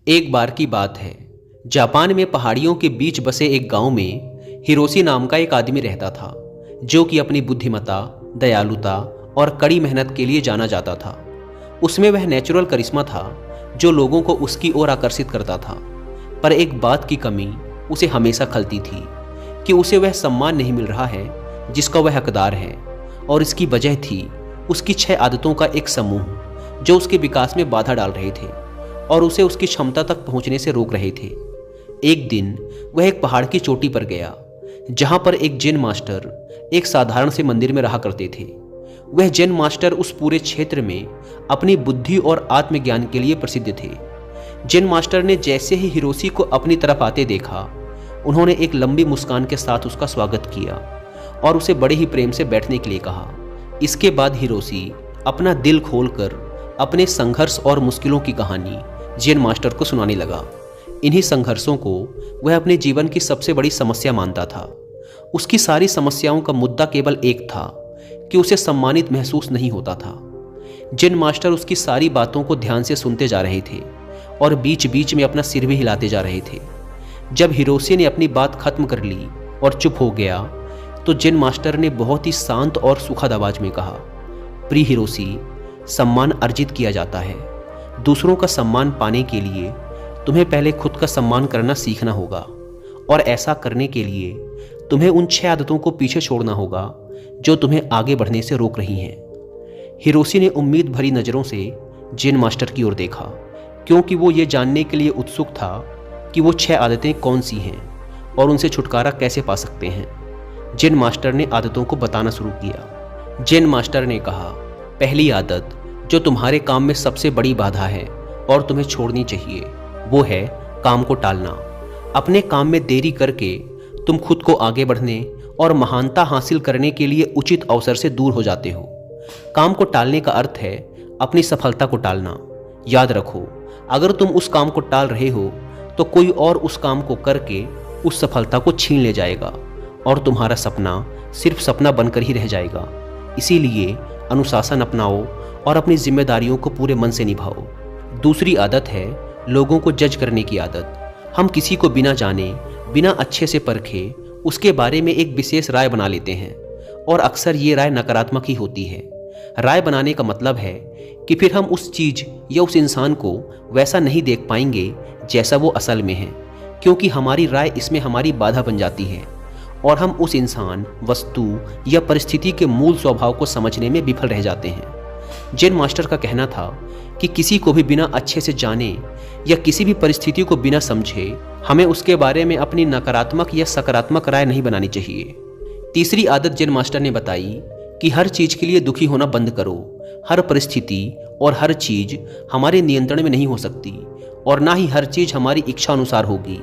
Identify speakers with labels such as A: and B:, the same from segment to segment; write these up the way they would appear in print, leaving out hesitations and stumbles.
A: एक बार की बात है, जापान में पहाड़ियों के बीच बसे एक गांव में हिरोशी नाम का एक आदमी रहता था, जो कि अपनी बुद्धिमत्ता, दयालुता और कड़ी मेहनत के लिए जाना जाता था। उसमें वह नेचुरल करिश्मा था जो लोगों को उसकी ओर आकर्षित करता था। पर एक बात की कमी उसे हमेशा खलती थी कि उसे वह सम्मान नहीं मिल रहा है जिसका वह हकदार है, और इसकी वजह थी उसकी 6 आदतों का एक समूह जो उसके विकास में बाधा डाल रहे थे और उसे उसकी क्षमता तक पहुंचने से रोक रहे थे। एक दिन वह एक पहाड़ की चोटी पर गया, जहां पर एक जैन मास्टर एक साधारण से मंदिर में रहा करते थे। वह जैन मास्टर उस पूरे क्षेत्र में अपनी बुद्धि और आत्मज्ञान के लिए प्रसिद्ध थे। जैन मास्टर ने जैसे ही हिरोशी को अपनी तरफ आते देखा, उन्होंने एक लंबी मुस्कान के साथ उसका स्वागत किया और उसे बड़े ही प्रेम से बैठने के लिए कहा। इसके बाद हिरोशी अपना दिल खोलकर अपने संघर्ष और मुश्किलों की कहानी जैन मास्टर को सुनाने लगा। इन्हीं संघर्षों को वह अपने जीवन की सबसे बड़ी समस्या मानता था। उसकी सारी समस्याओं का मुद्दा केवल एक था कि उसे सम्मानित महसूस नहीं होता था। जैन मास्टर उसकी सारी बातों को ध्यान से सुनते जा रहे थे और बीच बीच में अपना सिर भी हिलाते जा रहे थे। जब हिरोशी ने अपनी बात खत्म कर ली और चुप हो गया, तो जैन मास्टर ने बहुत ही शांत और सुखद आवाज में कहा, प्रिय हिरोशी, सम्मान अर्जित किया जाता है। दूसरों का सम्मान पाने के लिए तुम्हें पहले खुद का सम्मान करना सीखना होगा, और ऐसा करने के लिए तुम्हें उन 6 आदतों को पीछे छोड़ना होगा जो तुम्हें आगे बढ़ने से रोक रही हैं। हिरोशी ने उम्मीद भरी नज़रों से जैन मास्टर की ओर देखा, क्योंकि वो ये जानने के लिए उत्सुक था कि वो 6 आदतें कौन सी हैं और उनसे छुटकारा कैसे पा सकते हैं। जैन मास्टर ने आदतों को बताना शुरू किया। जैन मास्टर ने कहा, पहली आदत जो तुम्हारे काम में सबसे बड़ी बाधा है और तुम्हें छोड़नी चाहिए, वो है काम को टालना। अपने काम में देरी करके तुम खुद को आगे बढ़ने और महानता हासिल करने के लिए उचित अवसर से दूर हो जाते हो। काम को टालने का अर्थ है अपनी सफलता को टालना। याद रखो, अगर तुम उस काम को टाल रहे हो तो कोई और उस काम को करके उस सफलता को छीन ले जाएगा और तुम्हारा सपना सिर्फ सपना बनकर ही रह जाएगा। इसीलिए अनुशासन अपनाओ और अपनी जिम्मेदारियों को पूरे मन से निभाओ। दूसरी आदत है लोगों को जज करने की आदत। हम किसी को बिना जाने, बिना अच्छे से परखे उसके बारे में एक विशेष राय बना लेते हैं, और अक्सर ये राय नकारात्मक ही होती है। राय बनाने का मतलब है कि फिर हम उस चीज़ या उस इंसान को वैसा नहीं देख पाएंगे जैसा वो असल में है, क्योंकि हमारी राय इसमें हमारी बाधा बन जाती है और हम उस इंसान, वस्तु या परिस्थिति के मूल स्वभाव को समझने में विफल रह जाते हैं। जैन मास्टर का कहना था कि किसी को भी बिना अच्छे से जाने या किसी भी परिस्थिति को बिना समझे हमें उसके बारे में अपनी नकारात्मक या सकारात्मक राय नहीं बनानी चाहिए। तीसरी आदत जैन मास्टर ने बताई कि हर चीज़ के लिए दुखी होना बंद करो। हर परिस्थिति और हर चीज़ हमारे नियंत्रण में नहीं हो सकती, और ना ही हर चीज़ हमारी इच्छा अनुसार होगी।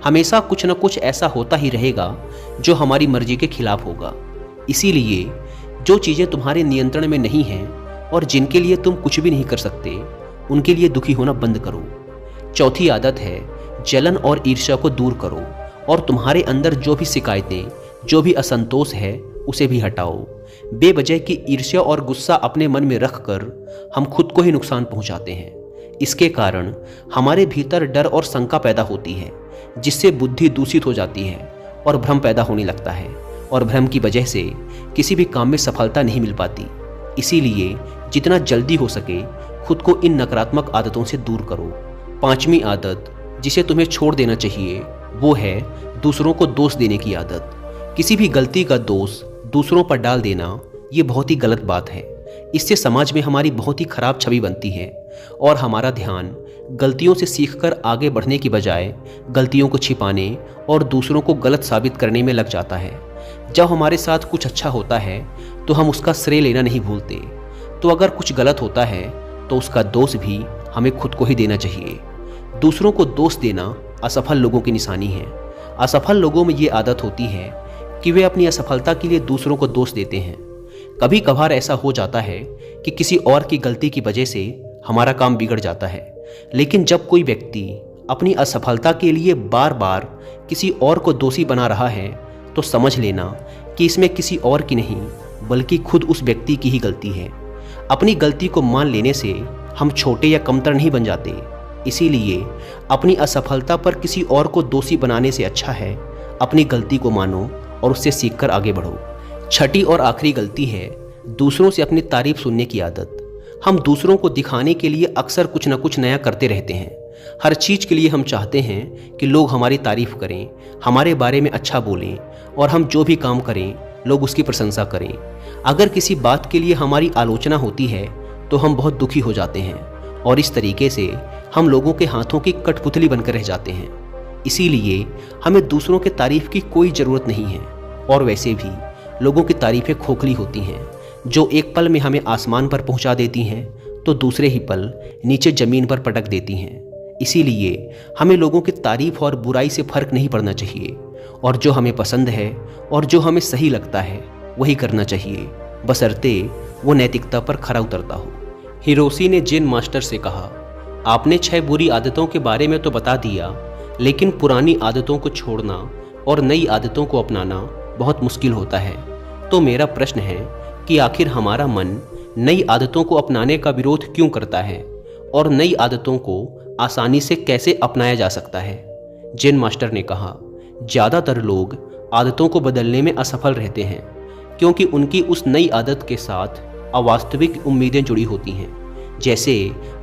A: हमेशा कुछ न कुछ ऐसा होता ही रहेगा जो हमारी मर्जी के खिलाफ होगा। इसीलिए जो चीज़ें तुम्हारे नियंत्रण में नहीं हैं और जिनके लिए तुम कुछ भी नहीं कर सकते, उनके लिए दुखी होना बंद करो। चौथी आदत है जलन और ईर्ष्या को दूर करो, और तुम्हारे अंदर जो भी शिकायतें, जो भी असंतोष है, उसे भी हटाओ। बेवजह की ईर्ष्या और गुस्सा अपने मन में रखकर हम खुद को ही नुकसान पहुंचाते हैं। इसके कारण हमारे भीतर डर और शंका पैदा होती है, जिससे बुद्धि दूषित हो जाती है और भ्रम पैदा होने लगता है, और भ्रम की वजह से किसी भी काम में सफलता नहीं मिल पाती। इसीलिए जितना जल्दी हो सके खुद को इन नकारात्मक आदतों से दूर करो। 5वीं आदत जिसे तुम्हें छोड़ देना चाहिए, वो है दूसरों को दोष देने की आदत। किसी भी गलती का दोष दूसरों पर डाल देना ये बहुत ही गलत बात है। इससे समाज में हमारी बहुत ही खराब छवि बनती है और हमारा ध्यान गलतियों से सीखकर आगे बढ़ने की बजाय गलतियों को छिपाने और दूसरों को गलत साबित करने में लग जाता है। जब हमारे साथ कुछ अच्छा होता है तो हम उसका श्रेय लेना नहीं भूलते, तो अगर कुछ गलत होता है तो उसका दोष भी हमें खुद को ही देना चाहिए। दूसरों को दोष देना असफल लोगों की निशानी है। असफल लोगों में ये आदत होती है कि वे अपनी असफलता के लिए दूसरों को दोष देते हैं। कभी कभार ऐसा हो जाता है कि किसी और की गलती की वजह से हमारा काम बिगड़ जाता है, लेकिन जब कोई व्यक्ति अपनी असफलता के लिए बार बार किसी और को दोषी बना रहा है, तो समझ लेना कि इसमें किसी और की नहीं बल्कि खुद उस व्यक्ति की ही गलती है। अपनी गलती को मान लेने से हम छोटे या कमतर नहीं बन जाते, इसीलिए अपनी असफलता पर किसी और को दोषी बनाने से अच्छा है अपनी गलती को मानो और उससे सीखकर आगे बढ़ो। छठी और आखिरी गलती है दूसरों से अपनी तारीफ सुनने की आदत। हम दूसरों को दिखाने के लिए अक्सर कुछ न कुछ नया करते रहते हैं। हर चीज़ के लिए हम चाहते हैं कि लोग हमारी तारीफ करें, हमारे बारे में अच्छा बोलें और हम जो भी काम करें लोग उसकी प्रशंसा करें। अगर किसी बात के लिए हमारी आलोचना होती है तो हम बहुत दुखी हो जाते हैं और इस तरीके से हम लोगों के हाथों की कठपुतली बनकर रह जाते हैं। इसीलिए हमें दूसरों के तारीफ की कोई ज़रूरत नहीं है। और वैसे भी लोगों की तारीफ़ें खोखली होती हैं, जो एक पल में हमें आसमान पर पहुंचा देती हैं तो दूसरे ही पल नीचे ज़मीन पर पटक देती हैं। इसीलिए हमें लोगों की तारीफ और बुराई से फ़र्क नहीं पड़ना चाहिए और जो हमें पसंद है और जो हमें सही लगता है वही करना चाहिए, बशर्ते वो नैतिकता पर खरा उतरता हो। हिरोशी ने जेन मास्टर से कहा, आपने 6 बुरी आदतों के बारे में तो बता दिया, लेकिन पुरानी आदतों को छोड़ना और नई आदतों को अपनाना बहुत मुश्किल होता है। तो मेरा प्रश्न है कि आखिर हमारा मन नई आदतों को अपनाने का विरोध क्यों करता है और नई आदतों को आसानी से कैसे अपनाया जा सकता है? जेन मास्टर ने कहा, ज़्यादातर लोग आदतों को बदलने में असफल रहते हैं क्योंकि उनकी उस नई आदत के साथ अवास्तविक उम्मीदें जुड़ी होती हैं। जैसे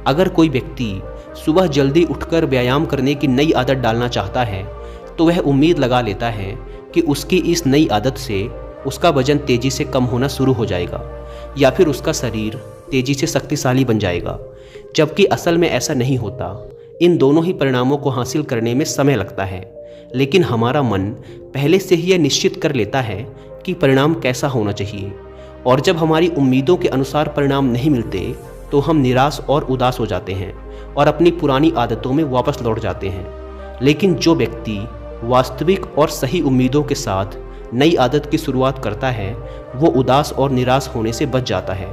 A: अगर कोई व्यक्ति सुबह जल्दी उठकर व्यायाम करने की नई आदत डालना चाहता है तो वह उम्मीद लगा लेता है कि उसकी इस नई आदत से उसका वजन तेजी से कम होना शुरू हो जाएगा या फिर उसका शरीर तेजी से शक्तिशाली बन जाएगा, जबकि असल में ऐसा नहीं होता। इन दोनों ही परिणामों को हासिल करने में समय लगता है, लेकिन हमारा मन पहले से ही यह निश्चित कर लेता है कि परिणाम कैसा होना चाहिए और जब हमारी उम्मीदों के अनुसार परिणाम नहीं मिलते तो हम निराश और उदास हो जाते हैं और अपनी पुरानी आदतों में वापस लौट जाते हैं। लेकिन जो व्यक्ति वास्तविक और सही उम्मीदों के साथ नई आदत की शुरुआत करता है वो उदास और निराश होने से बच जाता है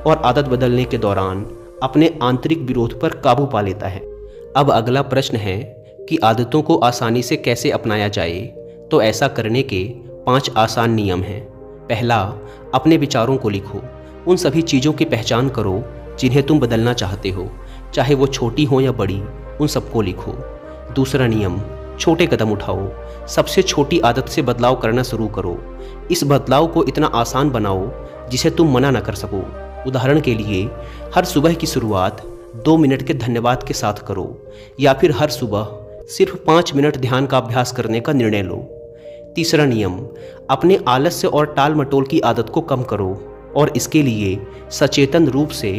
A: और आदत बदलने के दौरान अपने आंतरिक विरोध पर काबू पा लेता है। अब अगला प्रश्न है कि आदतों को आसानी से कैसे अपनाया जाए। तो ऐसा करने के 5 आसान नियम हैं। पहला, अपने विचारों को लिखो। उन सभी चीज़ों की पहचान करो जिन्हें तुम बदलना चाहते हो, चाहे वो छोटी हो या बड़ी, उन सबको लिखो। दूसरा नियम, छोटे कदम उठाओ। सबसे छोटी आदत से बदलाव करना शुरू करो। इस बदलाव को इतना आसान बनाओ जिसे तुम मना न कर सको। उदाहरण के लिए, हर सुबह की शुरुआत 2 मिनट के धन्यवाद के साथ करो या फिर हर सुबह सिर्फ 5 मिनट ध्यान का अभ्यास करने का निर्णय लो। तीसरा नियम, अपने आलस्य और टाल मटोल की आदत को कम करो और इसके लिए सचेतन रूप से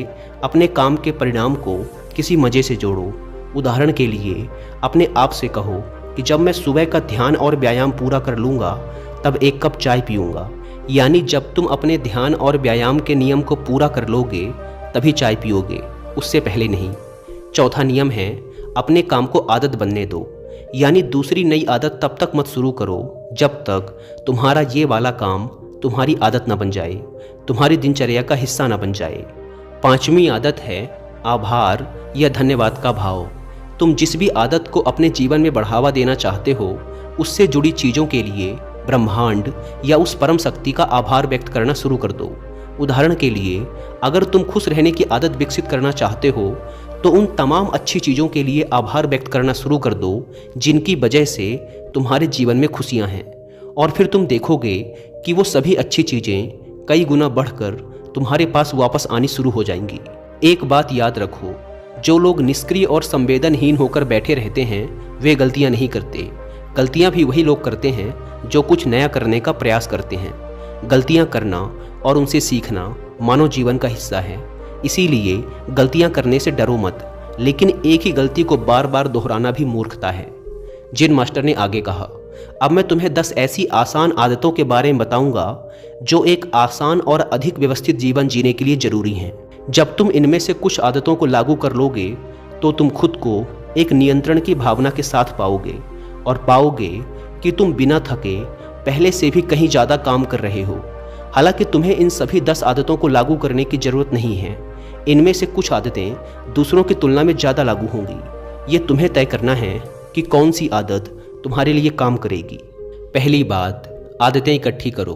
A: अपने काम के परिणाम को किसी मज़े से जोड़ो। उदाहरण के लिए, अपने आप से कहो कि जब मैं सुबह का ध्यान और व्यायाम पूरा कर लूँगा तब 1 कप चाय पीऊँगा। यानी जब तुम अपने ध्यान और व्यायाम के नियम को पूरा कर लोगे तभी चाय पियोगे, उससे पहले नहीं। चौथा नियम है, अपने काम को आदत बनने दो। यानी दूसरी नई आदत तब तक मत शुरू करो जब तक तुम्हारा ये वाला काम तुम्हारी आदत न बन जाए, तुम्हारी दिनचर्या का हिस्सा न बन जाए। 5वीं आदत है आभार या धन्यवाद का भाव। तुम जिस भी आदत को अपने जीवन में बढ़ावा देना चाहते हो उससे जुड़ी चीज़ों के लिए ब्रह्मांड या उस परम शक्ति का आभार व्यक्त करना शुरू कर दो। उदाहरण के लिए, अगर तुम खुश रहने की आदत विकसित करना चाहते हो तो उन तमाम अच्छी चीज़ों के लिए आभार व्यक्त करना शुरू कर दो जिनकी वजह से तुम्हारे जीवन में खुशियाँ हैं, और फिर तुम देखोगे कि वो सभी अच्छी चीज़ें कई गुना बढ़कर तुम्हारे पास वापस आनी शुरू हो जाएंगी। एक बात याद रखो, जो लोग निष्क्रिय और संवेदनहीन होकर बैठे रहते हैं वे गलतियां नहीं करते। गलतियां भी वही लोग करते हैं जो कुछ नया करने का प्रयास करते हैं। गलतियां करना और उनसे सीखना मानव जीवन का हिस्सा है। इसीलिए गलतियां करने से डरो मत, लेकिन एक ही गलती को बार बार दोहराना भी मूर्खता है। जेन मास्टर ने आगे कहा, अब मैं तुम्हें 10 ऐसी आसान आदतों के बारे में बताऊंगा जो एक आसान और अधिक व्यवस्थित जीवन जीने के लिए जरूरी हैं। जब तुम इनमें से कुछ आदतों को लागू कर लोगे तो तुम खुद को एक नियंत्रण की भावना के साथ पाओगे और पाओगे कि तुम बिना थके पहले से भी कहीं ज़्यादा काम कर रहे हो। हालांकि तुम्हें इन सभी 10 आदतों को लागू करने की ज़रूरत नहीं है। इनमें से कुछ आदतें दूसरों की तुलना में ज़्यादा लागू होंगी। ये तुम्हें तय करना है कि कौन सी आदत तुम्हारे लिए काम करेगी। पहली बात, आदतें इकट्ठी करो।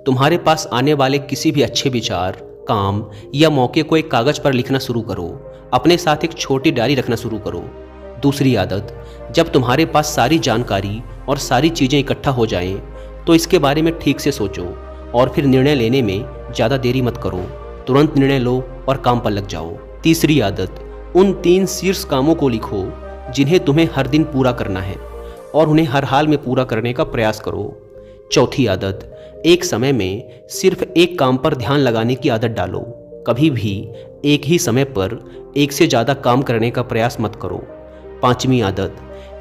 A: तुम्हारे पास आने वाले किसी भी अच्छे विचार, काम या मौके को एक कागज़ पर लिखना शुरू करो। अपने साथ एक छोटी डायरी रखना शुरू करो। दूसरी आदत, जब तुम्हारे पास सारी जानकारी और सारी चीज़ें इकट्ठा हो जाएं, तो इसके बारे में ठीक से सोचो और फिर निर्णय लेने में ज़्यादा देरी मत करो। तुरंत निर्णय लो और काम पर लग जाओ। तीसरी आदत, उन 3 शीर्ष कामों को लिखो जिन्हें तुम्हें हर दिन पूरा करना है और उन्हें हर हाल में पूरा करने का प्रयास करो। चौथी आदत, एक समय में सिर्फ एक काम पर ध्यान लगाने की आदत डालो। कभी भी एक ही समय पर एक से ज़्यादा काम करने का प्रयास मत करो। पांचवी आदत,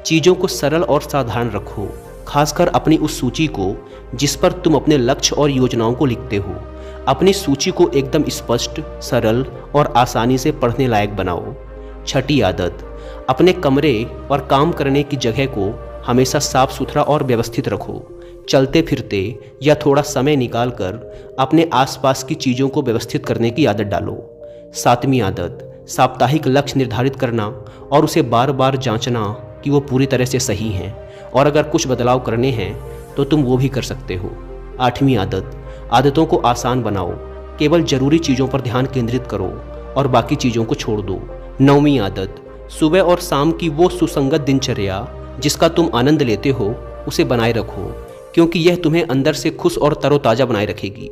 A: चीज़ों को सरल और साधारण रखो, खासकर अपनी उस सूची को जिस पर तुम अपने लक्ष्य और योजनाओं को लिखते हो। अपनी सूची को एकदम स्पष्ट, सरल और आसानी से पढ़ने लायक बनाओ। छठी आदत, अपने कमरे और काम करने की जगह को हमेशा साफ सुथरा और व्यवस्थित रखो। चलते फिरते या थोड़ा समय निकालकर अपने आसपास की चीज़ों को व्यवस्थित करने की आदत डालो। सातवीं आदत, साप्ताहिक लक्ष्य निर्धारित करना और उसे बार बार जांचना कि वो पूरी तरह से सही हैं, और अगर कुछ बदलाव करने हैं तो तुम वो भी कर सकते हो। आठवीं आदत, आदतों को आसान बनाओ। केवल ज़रूरी चीज़ों पर ध्यान केंद्रित करो और बाकी चीज़ों को छोड़ दो। नौवीं आदत, सुबह और शाम की वो सुसंगत दिनचर्या जिसका तुम आनंद लेते हो उसे बनाए रखो, क्योंकि यह तुम्हें अंदर से खुश और तरोताज़ा बनाए रखेगी।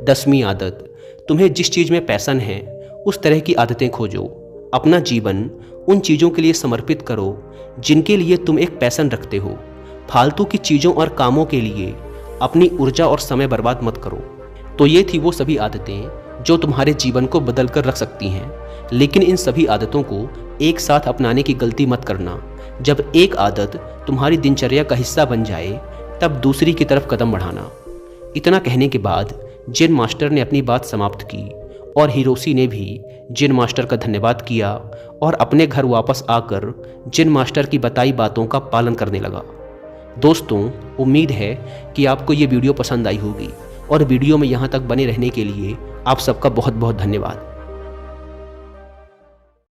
A: 10वीं आदत, तुम्हें जिस चीज़ में पैशन है उस तरह की आदतें खोजो। अपना जीवन उन चीज़ों के लिए समर्पित करो जिनके लिए तुम एक पैशन रखते हो। फालतू की चीज़ों और कामों के लिए अपनी ऊर्जा और समय बर्बाद मत करो। तो ये थी वो सभी आदतें जो तुम्हारे जीवन को बदल कर रख सकती हैं, लेकिन इन सभी आदतों को एक साथ अपनाने की गलती मत करना। जब एक आदत तुम्हारी दिनचर्या का हिस्सा बन जाए तब दूसरी की तरफ कदम बढ़ाना। इतना कहने के बाद जेन मास्टर ने अपनी बात समाप्त की और हिरोशी ने भी जेन मास्टर का धन्यवाद किया और अपने घर वापस आकर जेन मास्टर की बताई बातों का पालन करने लगा। दोस्तों, उम्मीद है कि आपको ये वीडियो पसंद आई होगी और वीडियो में यहाँ तक बने रहने के लिए आप सबका बहुत बहुत धन्यवाद।